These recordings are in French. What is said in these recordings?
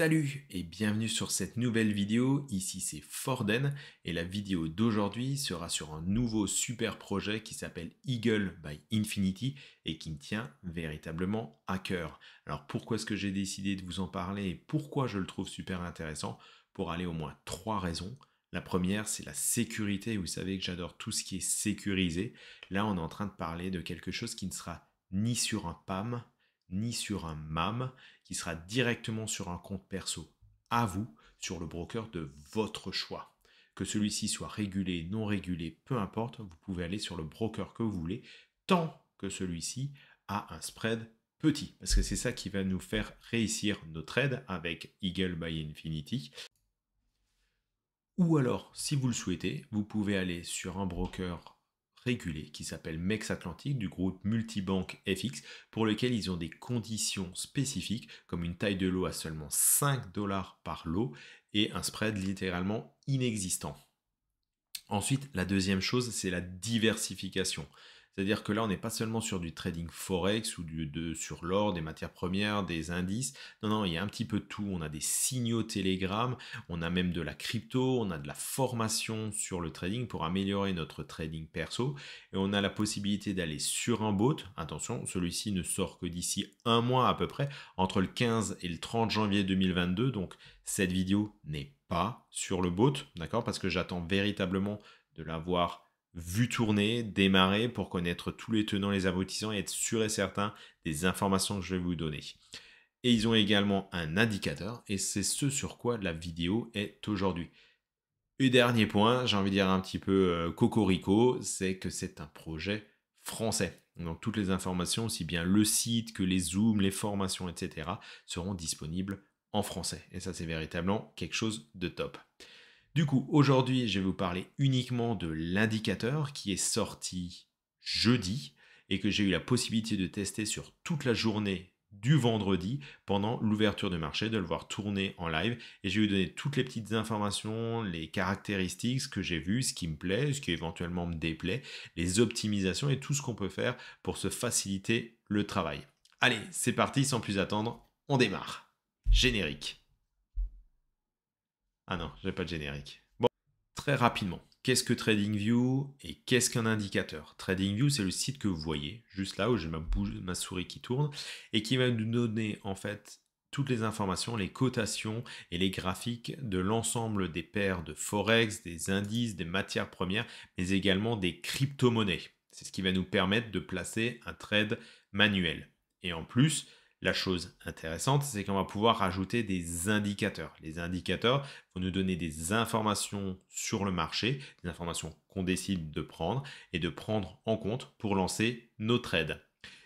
Salut et bienvenue sur cette nouvelle vidéo, ici c'est Forden et la vidéo d'aujourd'hui sera sur un nouveau super projet qui s'appelle Eagle by Infinity et qui me tient véritablement à cœur. Alors pourquoi est-ce que j'ai décidé de vous en parler et pourquoi je le trouve super intéressant? Pour aller au moins trois raisons. La première, c'est la sécurité. Vous savez que j'adore tout ce qui est sécurisé. Là, on est en train de parler de quelque chose qui ne sera ni sur un PAM, ni sur un MAM, qui sera directement sur un compte perso à vous, sur le broker de votre choix. Que celui-ci soit régulé, non régulé, peu importe, vous pouvez aller sur le broker que vous voulez, tant que celui-ci a un spread petit. Parce que c'est ça qui va nous faire réussir nos trades avec Eagle by Infinity. Ou alors, si vous le souhaitez, vous pouvez aller sur un broker régulé qui s'appelle MEX Atlantic du groupe Multibank FX pour lequel ils ont des conditions spécifiques comme une taille de lot à seulement 5 dollars par lot et un spread littéralement inexistant. Ensuite, la deuxième chose, c'est la diversification. C'est-à-dire que là, on n'est pas seulement sur du trading forex ou sur l'or, des matières premières, des indices. Non, non, il y a un petit peu de tout. On a des signaux Telegram, on a même de la crypto, on a de la formation sur le trading pour améliorer notre trading perso. Et on a la possibilité d'aller sur un bot. Attention, celui-ci ne sort que d'ici un mois à peu près, entre le 15 et le 30 janvier 2022. Donc, cette vidéo n'est pas sur le bot, d'accord? Parce que j'attends véritablement de l'avoir vu tourner, démarrer pour connaître tous les tenants, les aboutissants et être sûr et certain des informations que je vais vous donner. Et ils ont également un indicateur et c'est ce sur quoi la vidéo est aujourd'hui. Et dernier point, j'ai envie de dire un petit peu cocorico, c'est que c'est un projet français. Donc toutes les informations, aussi bien le site que les zooms, les formations, etc., seront disponibles en français. Et ça, c'est véritablement quelque chose de top. Du coup, aujourd'hui, je vais vous parler uniquement de l'indicateur qui est sorti jeudi et que j'ai eu la possibilité de tester sur toute la journée du vendredi pendant l'ouverture de marché, de le voir tourner en live. Et je vais vous donner toutes les petites informations, les caractéristiques, ce que j'ai vu, ce qui me plaît, ce qui éventuellement me déplaît, les optimisations et tout ce qu'on peut faire pour se faciliter le travail. Allez, c'est parti, sans plus attendre, on démarre. Générique. Ah non, j'ai pas de générique. Bon, très rapidement, qu'est-ce que TradingView et qu'est-ce qu'un indicateur? TradingView, c'est le site que vous voyez, juste là où j'ai ma souris qui tourne, et qui va nous donner en fait toutes les informations, les cotations et les graphiques de l'ensemble des paires de Forex, des indices, des matières premières, mais également des crypto-monnaies. C'est ce qui va nous permettre de placer un trade manuel. Et en plus, la chose intéressante, c'est qu'on va pouvoir rajouter des indicateurs. Les indicateurs vont nous donner des informations sur le marché, des informations qu'on décide de prendre et de prendre en compte pour lancer nos trades.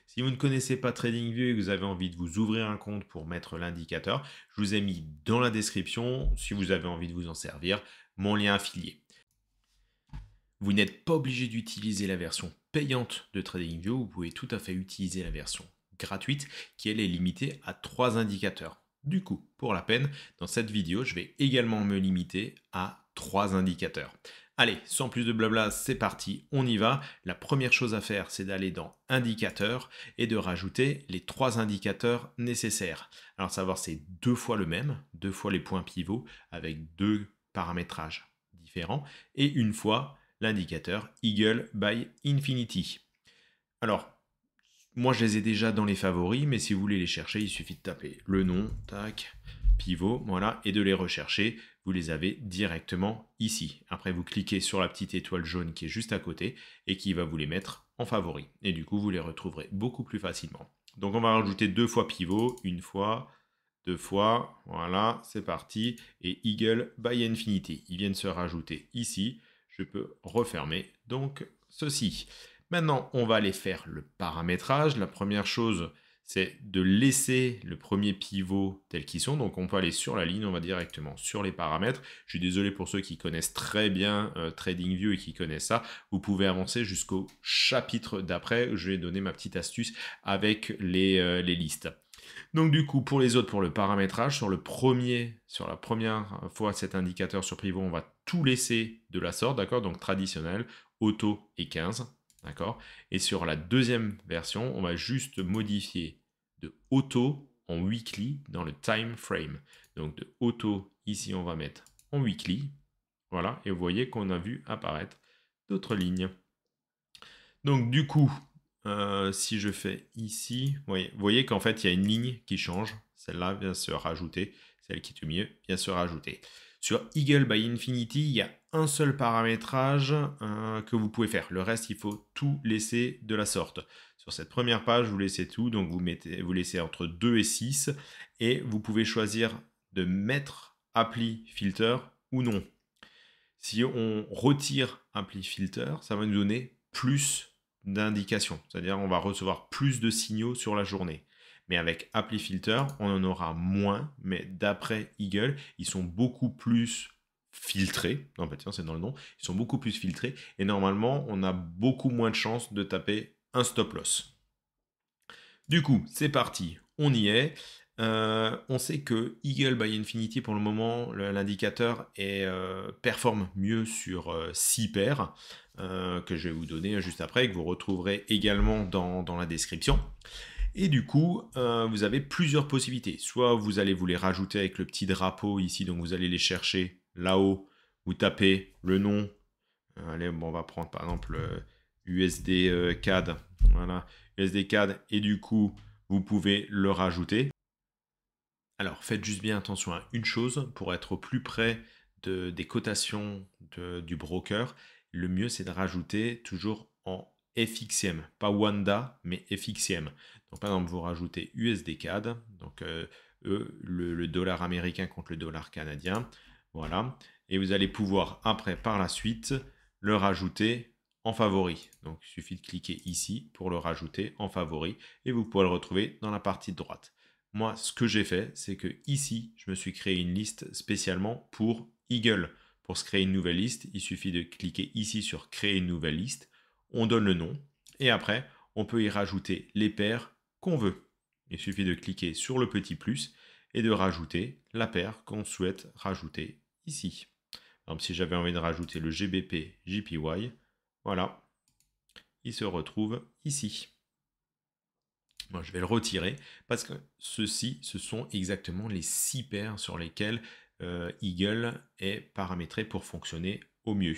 Si vous ne connaissez pas TradingView et que vous avez envie de vous ouvrir un compte pour mettre l'indicateur, je vous ai mis dans la description, si vous avez envie de vous en servir, mon lien affilié. Vous n'êtes pas obligé d'utiliser la version payante de TradingView, vous pouvez tout à fait utiliser la version gratuite qui elle est limitée à 3 indicateurs. Du coup, pour la peine, dans cette vidéo, je vais également me limiter à 3 indicateurs. Allez, sans plus de blabla, c'est parti, on y va. La première chose à faire, c'est d'aller dans Indicateurs et de rajouter les 3 indicateurs nécessaires. Alors, savoir, c'est 2 fois le même, 2 fois les points pivots avec 2 paramétrages différents et une fois l'indicateur Eagle by Infinity. Alors, moi, je les ai déjà dans les favoris, mais si vous voulez les chercher, il suffit de taper le nom, tac, pivot, voilà, et de les rechercher. Vous les avez directement ici. Après, vous cliquez sur la petite étoile jaune qui est juste à côté et qui va vous les mettre en favoris. Et du coup, vous les retrouverez beaucoup plus facilement. Donc, on va rajouter 2 fois pivot, une fois, 2 fois, voilà, c'est parti. Et Eagle by Infinity, ils viennent se rajouter ici. Je peux refermer donc ceci. Maintenant, on va aller faire le paramétrage. La première chose, c'est de laisser le premier pivot tel qu'ils sont. Donc, on peut aller sur la ligne, on va directement sur les paramètres. Je suis désolé pour ceux qui connaissent très bien TradingView et qui connaissent ça. Vous pouvez avancer jusqu'au chapitre d'après. Je vais donner ma petite astuce avec les listes. Donc du coup, pour les autres, pour le paramétrage, sur la première fois cet indicateur sur pivot, on va tout laisser de la sorte, d'accord? Donc traditionnel, auto et 15, d'accord? Et sur la deuxième version, on va juste modifier de auto en weekly dans le time frame. Donc de auto, ici on va mettre en weekly. Voilà, et vous voyez qu'on a vu apparaître d'autres lignes. Donc du coup, si je fais ici, vous voyez qu'en fait il y a une ligne qui change. Celle-là vient se rajouter, celle qui est au milieu vient se rajouter. Sur Eagle by Infinity, il y a un seul paramétrage que vous pouvez faire. Le reste, il faut tout laisser de la sorte. Sur cette première page, vous laissez tout, donc vous laissez entre 2 et 6, et vous pouvez choisir de mettre appli filter ou non. Si on retire appli filter, ça va nous donner plus d'indications, c'est-à-dire on va recevoir plus de signaux sur la journée. Mais avec appli filter, on en aura moins, mais d'après Eagle, ils sont beaucoup plus filtrés. Non, bah tiens, c'est dans le nom. Ils sont beaucoup plus filtrés et normalement, on a beaucoup moins de chances de taper un stop loss. Du coup, c'est parti, on y est. On sait que Eagle by Infinity, pour le moment, l'indicateur performe mieux sur 6 paires, que je vais vous donner juste après, que vous retrouverez également dans la description. Et du coup, vous avez plusieurs possibilités. Soit vous allez vous les rajouter avec le petit drapeau ici, donc vous allez les chercher là-haut, vous tapez le nom. Allez, bon, on va prendre par exemple USD CAD. Voilà, USD CAD, et du coup, vous pouvez le rajouter. Alors, faites juste bien attention à une chose, pour être au plus près des cotations du broker, le mieux c'est de rajouter toujours en FXM, pas Wanda, mais FXM. Donc par exemple, vous rajoutez USD CAD, donc le dollar américain contre le dollar canadien, voilà, et vous allez pouvoir après, par la suite, le rajouter en favori. Donc il suffit de cliquer ici pour le rajouter en favori, et vous pourrez le retrouver dans la partie de droite. Moi, ce que j'ai fait, c'est que ici, je me suis créé une liste spécialement pour Eagle. Pour se créer une nouvelle liste, il suffit de cliquer ici sur créer une nouvelle liste. On donne le nom et après, on peut y rajouter les paires qu'on veut. Il suffit de cliquer sur le petit plus et de rajouter la paire qu'on souhaite rajouter ici. Par exemple, si j'avais envie de rajouter le GBP JPY, voilà, il se retrouve ici. Moi, je vais le retirer parce que ceux-ci, ce sont exactement les 6 paires sur lesquelles Eagle est paramétré pour fonctionner au mieux.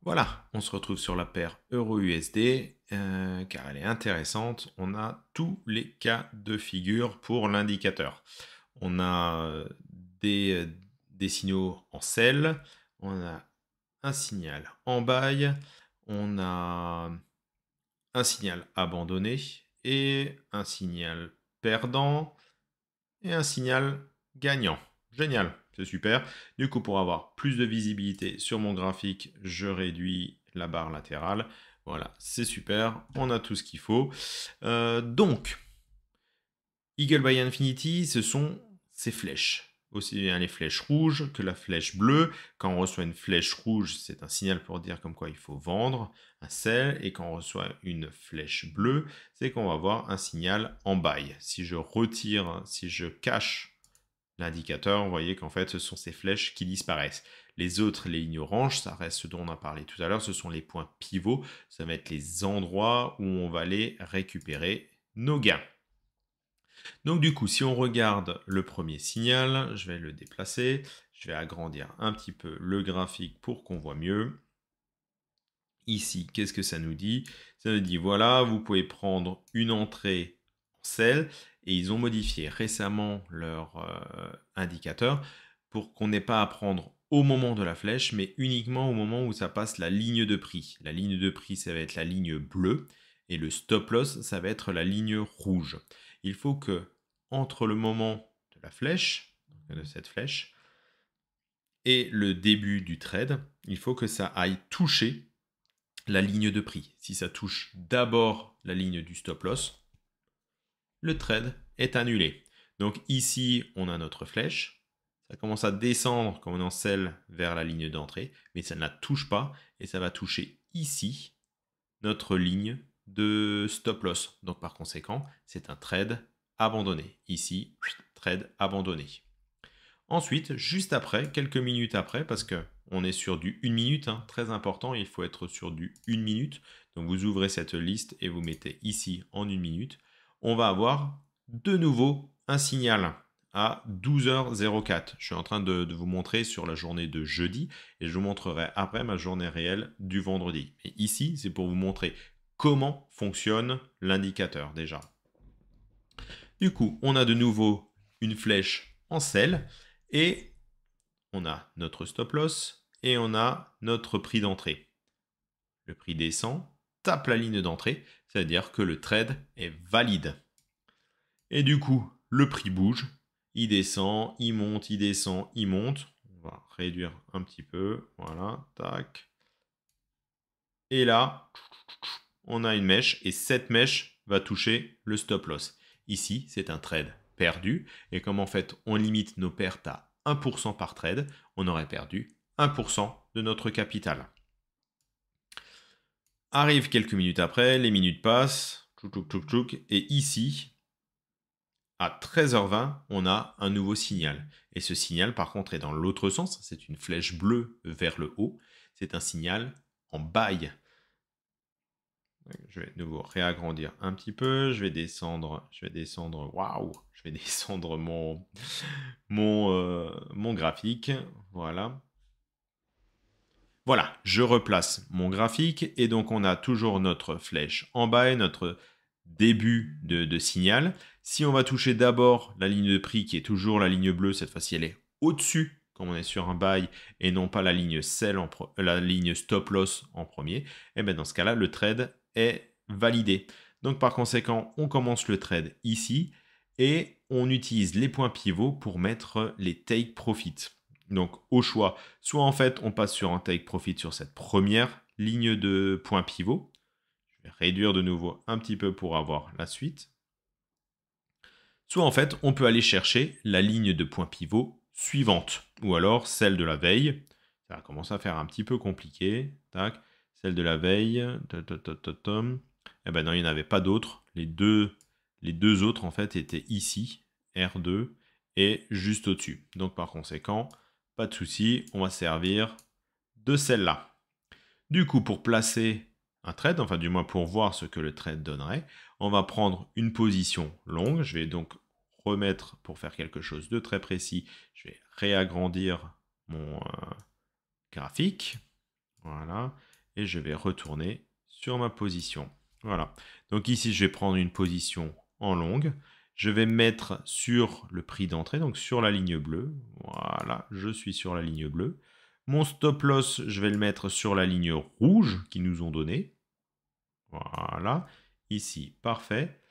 Voilà, on se retrouve sur la paire Euro-USD car elle est intéressante. On a tous les cas de figure pour l'indicateur. On a des signaux en sell, on a un signal en buy, on a un signal abandonné et un signal perdant et un signal gagnant. Génial, c'est super. Du coup, pour avoir plus de visibilité sur mon graphique, je réduis la barre latérale. Voilà, c'est super, on a tout ce qu'il faut. Donc, Eagle by Infinity, ce sont ces flèches. Aussi bien les flèches rouges que la flèche bleue. Quand on reçoit une flèche rouge, c'est un signal pour dire comme quoi il faut vendre un sell. Et quand on reçoit une flèche bleue, c'est qu'on va avoir un signal en buy. Si je retire, si je cache l'indicateur, vous voyez qu'en fait, ce sont ces flèches qui disparaissent. Les autres, les lignes oranges, ça reste ce dont on a parlé tout à l'heure, ce sont les points pivots. Ça va être les endroits où on va aller récupérer nos gains. Donc du coup, si on regarde le premier signal, je vais le déplacer, je vais agrandir un petit peu le graphique pour qu'on voit mieux. Ici, qu'est-ce que ça nous dit? Ça nous dit, voilà, vous pouvez prendre une entrée en sell, et ils ont modifié récemment leur indicateur pour qu'on n'ait pas à prendre au moment de la flèche, mais uniquement au moment où ça passe la ligne de prix. La ligne de prix, ça va être la ligne bleue, et le stop loss, ça va être la ligne rouge. Il faut que, entre le moment de la flèche, de cette flèche, et le début du trade, il faut que ça aille toucher la ligne de prix. Si ça touche d'abord la ligne du stop loss, le trade est annulé. Donc ici, on a notre flèche. Ça commence à descendre comme on en sell vers la ligne d'entrée, mais ça ne la touche pas et ça va toucher ici notre ligne de stop loss. Donc par conséquent, c'est un trade abandonné. Ici, trade abandonné. Ensuite, juste après, quelques minutes après, parce qu'on est sur du 1 minute, hein, très important, il faut être sur du 1 minute. Donc vous ouvrez cette liste et vous mettez ici en 1 minute. On va avoir de nouveau un signal à 12h04. Je suis en train de vous montrer sur la journée de jeudi et je vous montrerai après ma journée réelle du vendredi. Et ici, c'est pour vous montrer comment fonctionne l'indicateur déjà. Du coup, on a de nouveau une flèche en sell et on a notre stop loss et on a notre prix d'entrée. Le prix descend, tape la ligne d'entrée, c'est-à-dire que le trade est valide. Et du coup, le prix bouge, il descend, il monte, il descend, il monte. On va réduire un petit peu, voilà, tac. Et là, on a une mèche et cette mèche va toucher le stop loss. Ici, c'est un trade perdu et comme en fait, on limite nos pertes à 1% par trade, on aurait perdu 1% de notre capital. Arrive quelques minutes après, les minutes passent, et ici, à 13h20, on a un nouveau signal. Et ce signal, par contre, est dans l'autre sens. C'est une flèche bleue vers le haut. C'est un signal en buy. Je vais de nouveau réagrandir un petit peu. Je vais descendre. Waouh! Je vais descendre mon graphique. Voilà. Voilà, je replace mon graphique et donc on a toujours notre flèche en bas et notre début de signal. Si on va toucher d'abord la ligne de prix qui est toujours la ligne bleue, cette fois-ci elle est au-dessus quand on est sur un buy et non pas la ligne sell la ligne stop loss en premier, et bien dans ce cas-là, le trade est validé. Donc par conséquent, on commence le trade ici et on utilise les points pivots pour mettre les take profit. Donc au choix, soit en fait on passe sur un take profit sur cette première ligne de points pivot. Je vais réduire de nouveau un petit peu pour avoir la suite. Soit en fait on peut aller chercher la ligne de points pivot suivante, ou alors celle de la veille. Ça va commencer à faire un petit peu compliqué. Tac. Celle de la veille. Eh ben non, il n'y en avait pas d'autres. Les deux autres en fait étaient ici, R2, et juste au-dessus. Donc par conséquent, pas de souci, on va servir de celle-là. Du coup, pour placer un trade, enfin du moins pour voir ce que le trade donnerait, on va prendre une position longue. Je vais donc remettre, pour faire quelque chose de très précis, je vais réagrandir mon graphique. Voilà. Et je vais retourner sur ma position. Voilà. Donc ici, je vais prendre une position en longue. Je vais mettre sur le prix d'entrée, donc sur la ligne bleue. Voilà, je suis sur la ligne bleue. Mon stop loss, je vais le mettre sur la ligne rouge qu'ils nous ont donnée. Voilà, ici, parfait.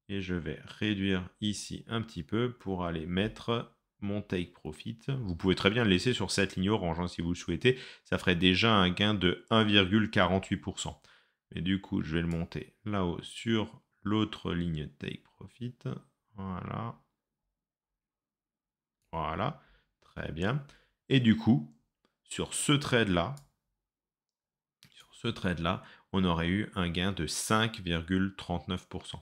Et je vais réduire ici un petit peu pour aller mettre mon take profit. Vous pouvez très bien le laisser sur cette ligne orange hein, si vous le souhaitez. Ça ferait déjà un gain de 1,48%. Et du coup, je vais le monter là-haut sur l'autre ligne take profit. Voilà. Voilà. Très bien. Et du coup, sur ce trade-là, on aurait eu un gain de 5,39%.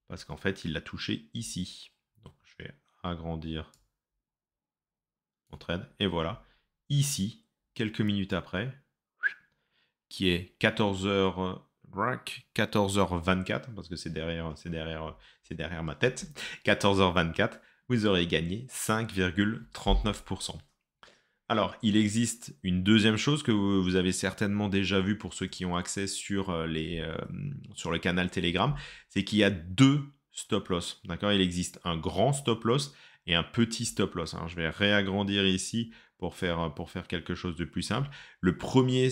Parce qu'en fait, il l'a touché ici. Donc, je vais agrandir mon trade. Et voilà, ici, quelques minutes après, qui est 14h24, parce que c'est derrière ma tête, 14h24, vous aurez gagné 5,39%. Alors, il existe une deuxième chose que vous avez certainement déjà vu pour ceux qui ont accès sur le canal Telegram, c'est qu'il y a deux stop loss. D'accord, il existe un grand stop loss et un petit stop loss. Alors, je vais réagrandir ici pour faire quelque chose de plus simple. Le premier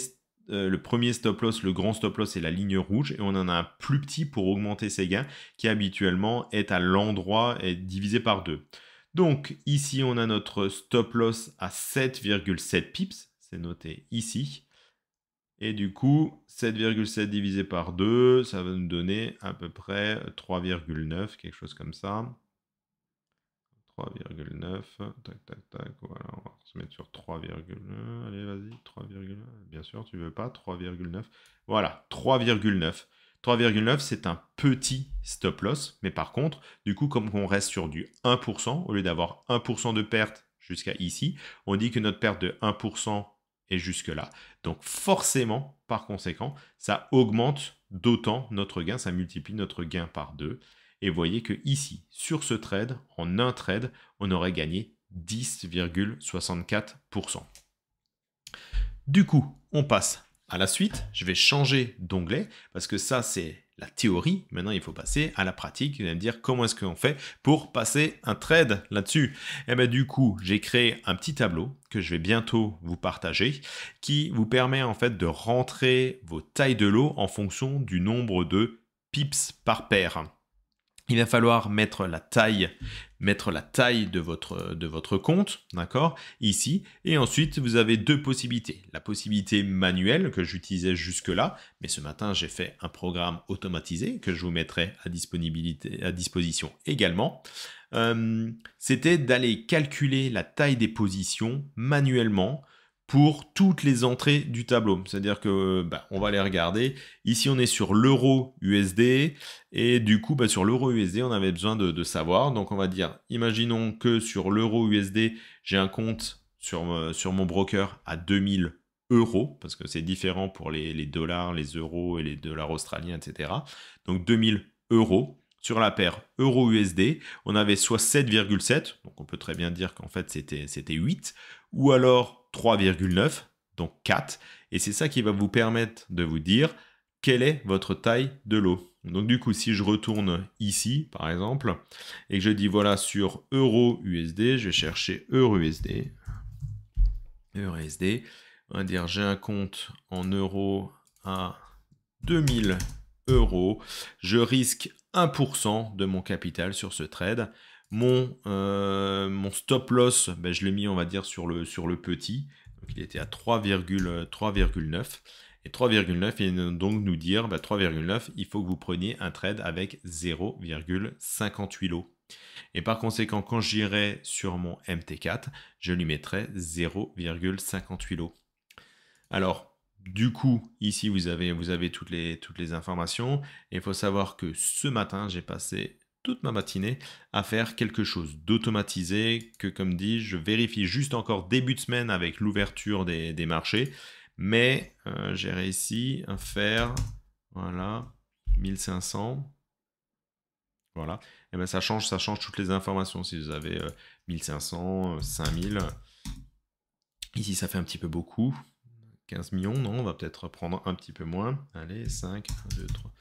stop loss, le grand stop loss, c'est la ligne rouge et on en a un plus petit pour augmenter ses gains qui habituellement est à l'endroit et divisé par 2. Donc ici, on a notre stop loss à 7,7 pips, c'est noté ici. Et du coup, 7,7 divisé par 2, ça va nous donner à peu près 3,9, quelque chose comme ça. 3,9, tac, tac, tac, voilà, on va se mettre sur 3,9, allez, vas-y, 3,9, bien sûr, tu veux pas, 3,9, voilà, 3,9. 3,9, c'est un petit stop loss, mais par contre, du coup, comme on reste sur du 1%, au lieu d'avoir 1% de perte jusqu'à ici, on dit que notre perte de 1% et jusque-là. Donc forcément, par conséquent, ça augmente d'autant notre gain, ça multiplie notre gain par 2. Et vous voyez que ici, sur ce trade, en un trade, on aurait gagné 10,64%. Du coup, on passe à la suite. Je vais changer d'onglet parce que ça, c'est la théorie. Maintenant, il faut passer à la pratique. Vous allez me dire comment est-ce qu'on fait pour passer un trade là-dessus. Et bien du coup, j'ai créé un petit tableau que je vais bientôt vous partager qui vous permet en fait de rentrer vos tailles de lot en fonction du nombre de pips par paire. Il va falloir mettre la taille de votre compte, d'accord, ici. Et ensuite, vous avez deux possibilités. La possibilité manuelle que j'utilisais jusque-là, mais ce matin, j'ai fait un programme automatisé que je vous mettrai à disposition également. C'était d'aller calculer la taille des positions manuellement pour toutes les entrées du tableau. C'est-à-dire que on va les regarder. Ici, on est sur l'euro USD. Et du coup, sur l'euro USD, on avait besoin de savoir. Donc, on va dire, imaginons que sur l'euro USD, j'ai un compte sur mon broker à 2000 euros, parce que c'est différent pour les dollars, les euros et les dollars australiens, etc. Donc, 2000 euros. Sur la paire euro-USD, on avait soit 7,7, donc on peut très bien dire qu'en fait c'était 8, ou alors 3,9, donc 4. Et c'est ça qui va vous permettre de vous dire quelle est votre taille de lot. Donc du coup, si je retourne ici, par exemple, et que je dis voilà sur euro-USD, je vais chercher euro-USD. Euro-USD, on va dire j'ai un compte en euros à 2000 euros. Je risque 1% de mon capital sur ce trade. Mon stop loss, je l'ai mis, on va dire, sur le petit. Donc, il était à 3,9. Et 3,9, et donc nous dire, 3,9, il faut que vous preniez un trade avec 0,58 lots. Et par conséquent, quand j'irai sur mon MT4, je lui mettrai 0,58 lots. Alors, du coup, ici, vous avez toutes les informations. Et il faut savoir que ce matin, j'ai passé toute ma matinée à faire quelque chose d'automatisé que, comme dit, je vérifie juste encore début de semaine avec l'ouverture des marchés. Mais j'ai réussi à faire, voilà, 1500. Voilà. Et bien ça change toutes les informations. Si vous avez 1500, 5000. Ici, ça fait un petit peu beaucoup. 15 millions, non, on va peut-être prendre un petit peu moins. Allez, 5, 1, 2, 3.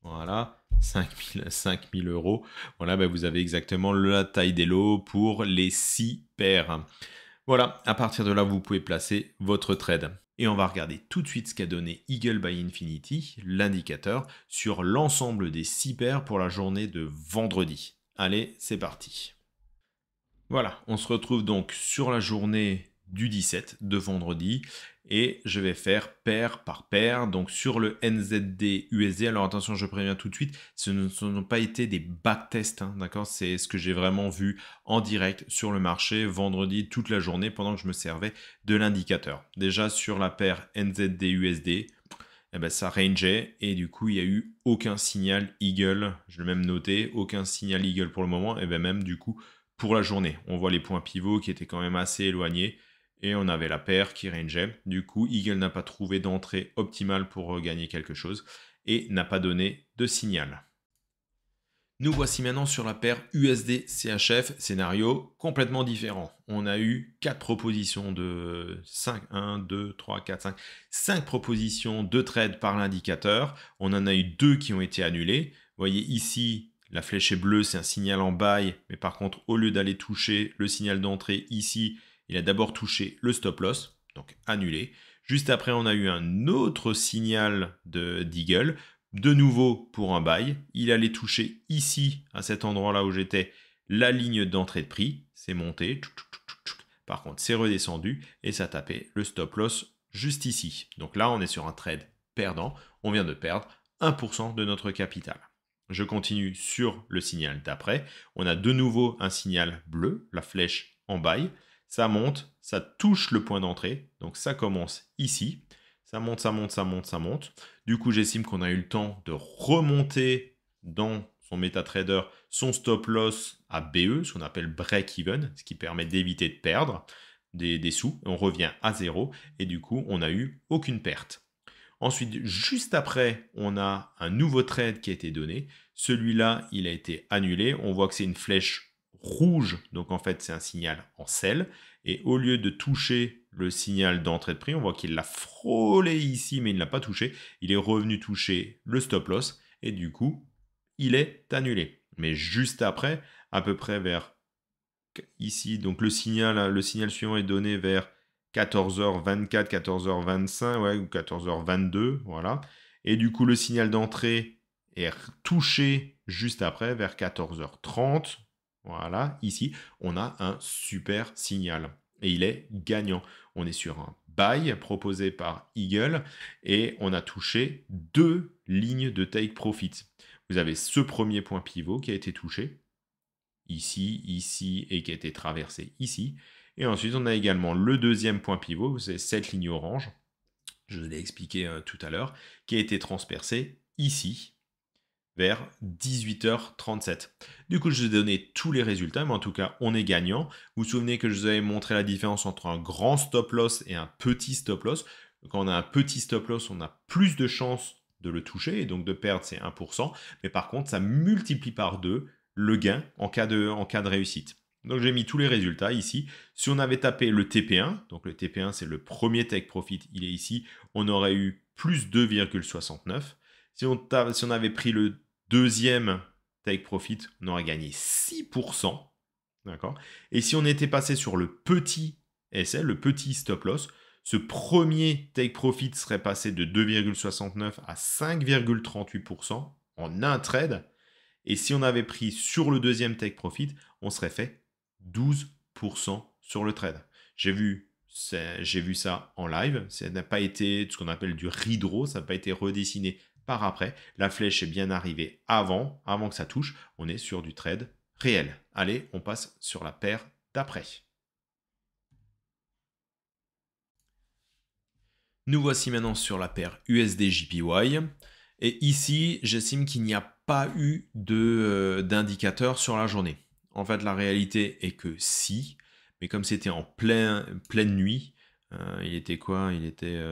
Voilà, 5000 euros. Voilà, vous avez exactement la taille des lots pour les 6 paires. Voilà, à partir de là, vous pouvez placer votre trade. Et on va regarder tout de suite ce qu'a donné Eagle by Infinity, l'indicateur, sur l'ensemble des 6 paires pour la journée de vendredi. Allez, c'est parti. Voilà, on se retrouve donc sur la journée du 17 de vendredi et je vais faire paire par paire. Donc sur le NZD USD, alors attention, je préviens tout de suite, ce n'ont pas été des backtests, d'accord? C'est ce que j'ai vraiment vu en direct sur le marché vendredi toute la journée pendant que je me servais de l'indicateur. Déjà sur la paire NZD USD, ça rangeait et du coup il n'y a eu aucun signal Eagle, je l'ai même noté, aucun signal Eagle pour le moment, et même du coup pour la journée. On voit les points pivots qui étaient quand même assez éloignés et on avait la paire qui rangeait. Du coup, Eagle n'a pas trouvé d'entrée optimale pour gagner quelque chose et n'a pas donné de signal. Nous voici maintenant sur la paire USD-CHF, scénario complètement différent. On a eu 4 propositions de 5, 1, 2, 3, 4, 5, 5 propositions de trade par l'indicateur. On en a eu 2 qui ont été annulées. Vous voyez ici, la flèche est bleue, c'est un signal en buy, mais par contre, au lieu d'aller toucher le signal d'entrée ici, il a d'abord touché le stop loss, donc annulé. Juste après, on a eu un autre signal d'Eagle, de nouveau pour un buy. Il allait toucher ici, à cet endroit-là où j'étais, la ligne d'entrée de prix. C'est monté. Par contre, c'est redescendu et ça tapait le stop loss juste ici. Donc là, on est sur un trade perdant. On vient de perdre 1% de notre capital. Je continue sur le signal d'après. On a de nouveau un signal bleu, la flèche en buy. Ça monte, ça touche le point d'entrée. Donc ça commence ici. Ça monte, ça monte, ça monte, ça monte. Du coup, j'estime qu'on a eu le temps de remonter dans son MetaTrader son stop loss à BE, ce qu'on appelle break-even, ce qui permet d'éviter de perdre. des sous, on revient à 0 et du coup, on n'a eu aucune perte. Ensuite, juste après, on a un nouveau trade qui a été donné. Celui-là, il a été annulé. On voit que c'est une flèche rouge, donc en fait, c'est un signal en sell. Et au lieu de toucher le signal d'entrée de prix, on voit qu'il l'a frôlé ici, mais il ne l'a pas touché. Il est revenu toucher le stop loss et du coup, il est annulé. Mais juste après, à peu près vers ici, donc le signal suivant est donné vers 14h24, 14h25, ouais, ou 14h22, voilà. Et du coup, le signal d'entrée est touché juste après, vers 14h30. Voilà, ici, on a un super signal. Et il est gagnant. On est sur un buy proposé par Eagle et on a touché 2 lignes de take profit. Vous avez ce premier point pivot qui a été touché, ici, ici, et qui a été traversé ici. Et ensuite, on a également le deuxième point pivot, c'est cette ligne orange, je l'ai expliqué tout à l'heure, qui a été transpercé ici, vers 18h37. Du coup, je vous ai donné tous les résultats, mais en tout cas, on est gagnant. Vous vous souvenez que je vous avais montré la différence entre un grand stop loss et un petit stop loss. Quand on a un petit stop loss, on a plus de chances de le toucher, et donc de perdre, c'est 1%. Mais par contre, ça multiplie par 2 le gain en cas de réussite. Donc j'ai mis tous les résultats ici. Si on avait tapé le TP1, donc le TP1 c'est le premier take profit, il est ici, on aurait eu plus 2,69. Si on avait pris le deuxième take profit, on aurait gagné 6%. D'accord. Et si on était passé sur le petit SL, le petit stop loss, ce premier take profit serait passé de 2,69 à 5,38% en un trade. Et si on avait pris sur le deuxième take profit, on serait fait 12% sur le trade. J'ai vu ça en live. Ça n'a pas été ce qu'on appelle du redraw, ça n'a pas été redessiné par après. La flèche est bien arrivée avant que ça touche. On est sur du trade réel. Allez, on passe sur la paire d'après. Nous voici maintenant sur la paire USD-JPY. Et ici, j'estime qu'il n'y a pas eu d'indicateur sur la journée. En fait, la réalité est que si, mais comme c'était en pleine nuit, il était quoi? Il était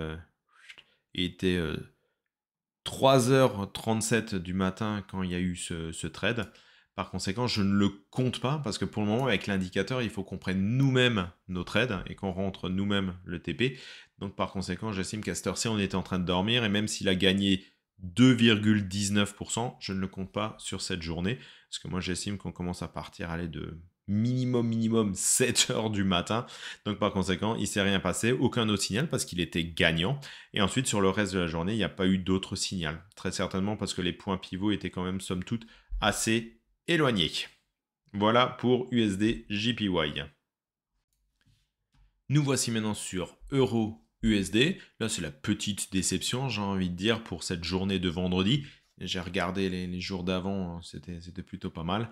3h37 du matin quand il y a eu ce trade. Par conséquent, je ne le compte pas parce que pour le moment, avec l'indicateur, il faut qu'on prenne nous-mêmes nos trades et qu'on rentre nous-mêmes le TP. Donc par conséquent, j'estime qu'à cette heure-ci, on était en train de dormir et même s'il a gagné 2,19%, je ne le compte pas sur cette journée parce que moi, j'estime qu'on commence à partir aller de minimum 7 heures du matin. Donc par conséquent, il ne s'est rien passé, aucun autre signal parce qu'il était gagnant. Et ensuite, sur le reste de la journée, il n'y a pas eu d'autres signaux. Très certainement parce que les points pivots étaient quand même, somme toute, assez éloignés. Voilà pour USD JPY. Nous voici maintenant sur Euro USD. Là, c'est la petite déception, j'ai envie de dire, pour cette journée de vendredi. J'ai regardé les jours d'avant, c'était plutôt pas mal.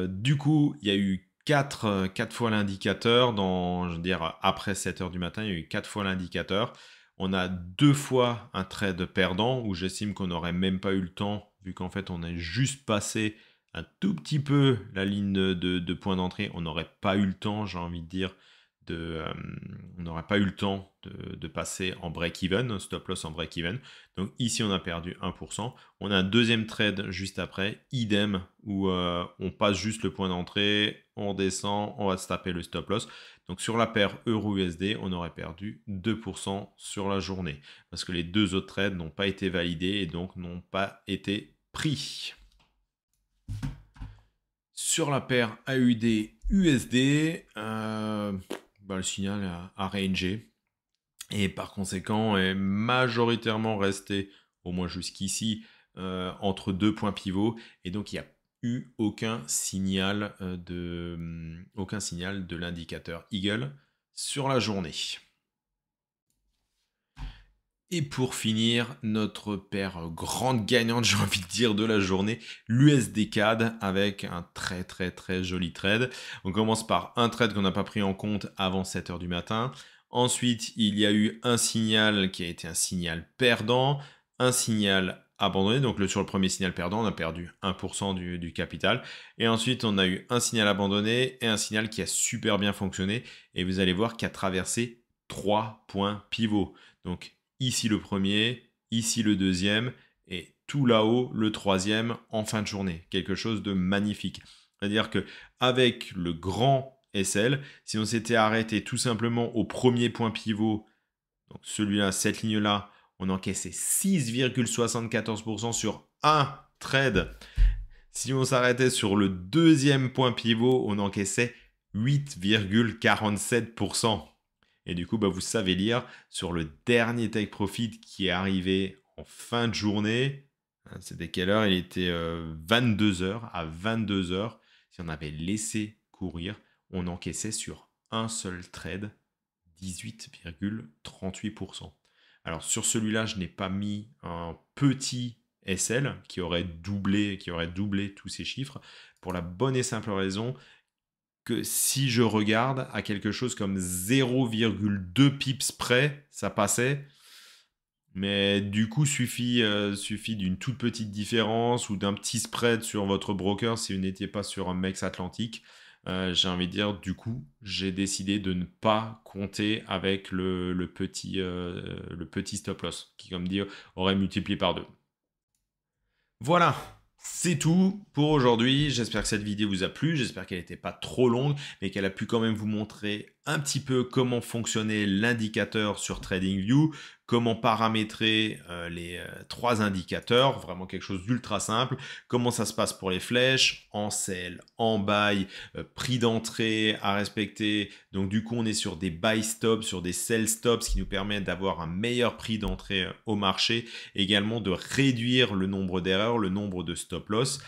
Du coup, il y a eu 4 fois l'indicateur, je veux dire, après 7 heures du matin, il y a eu 4 fois l'indicateur. On a 2 fois un trade perdant, où j'estime qu'on n'aurait même pas eu le temps, vu qu'en fait, on a juste passé un tout petit peu la ligne de point d'entrée. On n'aurait pas eu le temps, j'ai envie de dire, on n'aurait pas eu le temps de passer en break-even, stop loss en break-even. Donc ici, on a perdu 1%. On a un deuxième trade juste après, idem, où on passe juste le point d'entrée, on descend, on va se taper le stop loss. Donc sur la paire Euro-USD, on aurait perdu 2% sur la journée, parce que les deux autres trades n'ont pas été validés et donc n'ont pas été pris. Sur la paire AUD-USD, le signal a rangé et par conséquent est majoritairement resté, au moins jusqu'ici, entre deux points pivots et donc il n'y a eu aucun signal de l'indicateur Eagle sur la journée. Et pour finir, notre paire grande gagnante, j'ai envie de dire, de la journée, l'USD CAD avec un très joli trade. On commence par un trade qu'on n'a pas pris en compte avant 7 heures du matin. Ensuite, il y a eu un signal qui a été un signal perdant, un signal abandonné. Donc sur le premier signal perdant, on a perdu 1% du capital. Et ensuite, on a eu un signal abandonné et un signal qui a super bien fonctionné. Et vous allez voir qu'il a traversé 3 points pivots. Donc ici le premier, ici le deuxième et tout là-haut le troisième en fin de journée. Quelque chose de magnifique. C'est-à-dire qu'avec le grand SL, si on s'était arrêté tout simplement au premier point pivot, donc celui-là, cette ligne-là, on encaissait 6,74% sur un trade. Si on s'arrêtait sur le deuxième point pivot, on encaissait 8,47%. Et du coup, vous savez lire sur le dernier take profit qui est arrivé en fin de journée. C'était quelle heure? Il était 22h. À 22h, si on avait laissé courir, on encaissait sur un seul trade 18,38%. Alors sur celui-là, je n'ai pas mis un petit SL qui aurait doublé tous ces chiffres pour la bonne et simple raison que si je regarde à quelque chose comme 0,2 pips près, ça passait. Mais du coup, suffit d'une toute petite différence ou d'un petit spread sur votre broker si vous n'étiez pas sur un MEX Atlantique. J'ai envie de dire, du coup, j'ai décidé de ne pas compter avec le petit stop loss qui, comme dit, aurait multiplié par 2. Voilà, c'est tout pour aujourd'hui. J'espère que cette vidéo vous a plu. J'espère qu'elle n'était pas trop longue, mais qu'elle a pu quand même vous montrer un petit peu comment fonctionnait l'indicateur sur TradingView, comment paramétrer les 3 indicateurs, vraiment quelque chose d'ultra simple, comment ça se passe pour les flèches, en sell, en buy, prix d'entrée à respecter. Donc du coup, on est sur des buy stops, sur des sell stops, ce qui nous permet d'avoir un meilleur prix d'entrée au marché, également de réduire le nombre d'erreurs, le nombre de stop loss.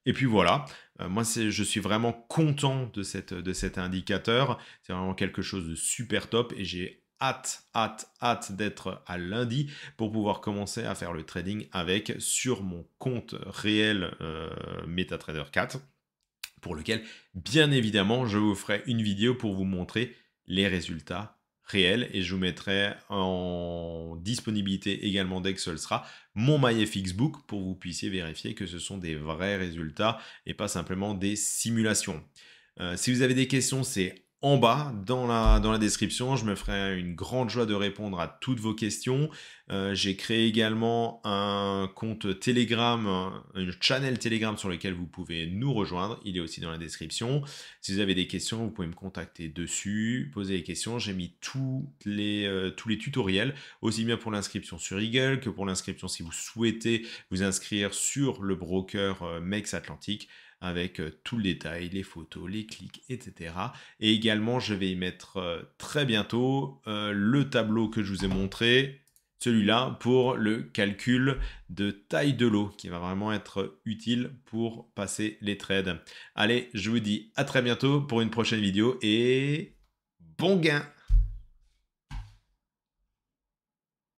Et puis voilà, moi je suis vraiment content de cet indicateur. C'est vraiment quelque chose de super top et j'ai hâte d'être à lundi pour pouvoir commencer à faire le trading avec sur mon compte réel MetaTrader 4 pour lequel bien évidemment je vous ferai une vidéo pour vous montrer les résultats réel et je vous mettrai en disponibilité également dès que ce sera mon MyFXBook pour que vous puissiez vérifier que ce sont des vrais résultats et pas simplement des simulations. Si vous avez des questions, c'est en bas dans la description. Je me ferai une grande joie de répondre à toutes vos questions. J'ai créé également un compte Telegram, une channel Telegram sur lequel vous pouvez nous rejoindre. Il est aussi dans la description. Si vous avez des questions, vous pouvez me contacter dessus, poser des questions. J'ai mis tous les tutoriels, aussi bien pour l'inscription sur Eagle que pour l'inscription si vous souhaitez vous inscrire sur le broker MEX Atlantique, avec tout le détail, les photos, les clics, etc. Et également, je vais y mettre très bientôt le tableau que je vous ai montré, celui-là pour le calcul de taille de lot, qui va vraiment être utile pour passer les trades. Allez, je vous dis à très bientôt pour une prochaine vidéo et bon gain!